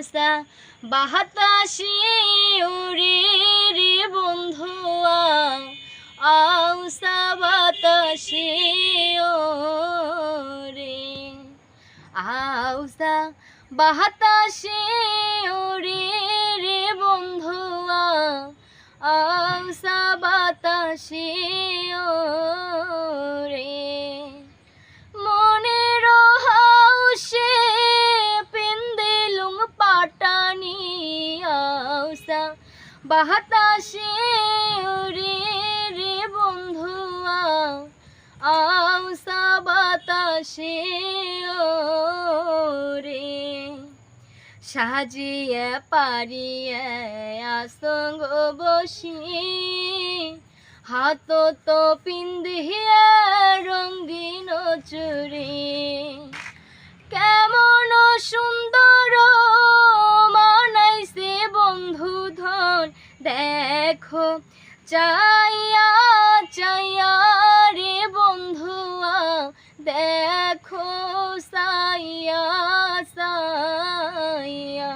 আউসা বাতাসে উড়ে রে বন্ধুয়া আউসা বাতাসে ওরে আউসা বাতাসে উড়ে রে বন্ধুয়া আউসা বাতাসে ওরে মনের হাউসে পেন্দেলুম পাটানি আউসা বাতাসে উড়ে রে বন্ধুয়া আউসা বাতাসে ওরে সাজিয়ে পারিয়ে আসঙ্গ বসি হাত তো পিন্দিয়ে রঙ্গিন চুরি কেমন সুন্দর মানাইছে বন্ধু ধন দেখো চাইয়া চাইয়া রে বন্ধুয়া দেখো সাইয়া সাইয়া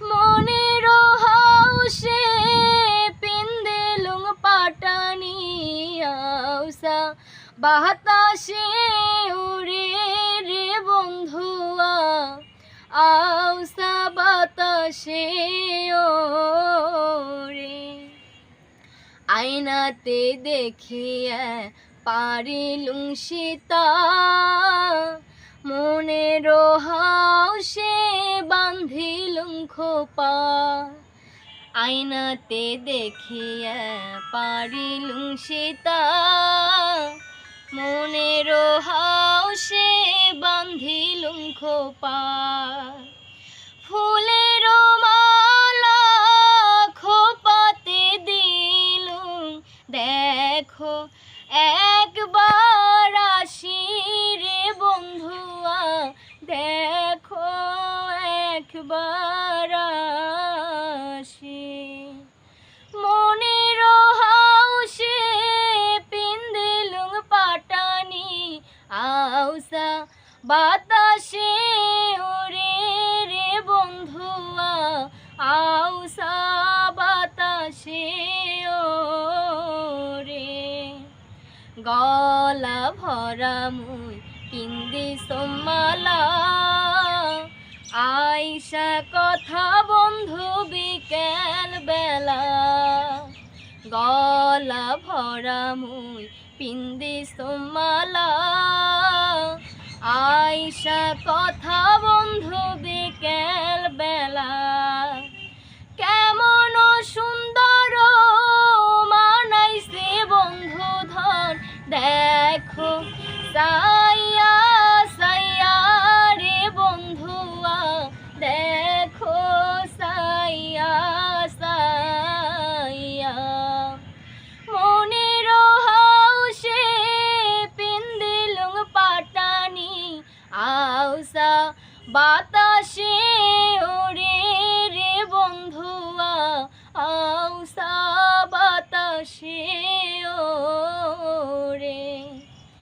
মনের হাউসে পেন্দেলুম পাটানি আউসা বাতাসে উড়ে রে বন্ধুয়া আউসা বাতাসে ওরে আয়নাতে দেখিয়া পারিলুম সীতা মনের হাউসে বান্ধিলুম খোপা আয়নাতে দেখিয়া পারিলুম সীতা মনের হাউসে বান্ধিলুম খোপা ফুলের মালা খোপাতে দিলুম দেখো একবার আসি রে বন্ধুয়া দেখো একবার আসি মনের হাউসে পিন্দিলুম পাটানি আউসা বাতাসে উড়ে রে বন্ধুয়া আউসা বাতাসে ওরে গলা ভরা মুই পিন্দি সোমালা আইসা কথা বন্ধু বিকেল বেলা গলা ভরা মুই পিন্দি সোমালা আইসা কথা বন্ধু বিকেল বেলা কেমন সুন্দর মানাইছে বন্ধু ধন দেখো সাইয়া সাইয়া রে বন্ধুয়া দেখো সাইয়া সাইয়া মনের হাউসে পিন্দিলুম পাটানি আউসা বাতাসে উড়ে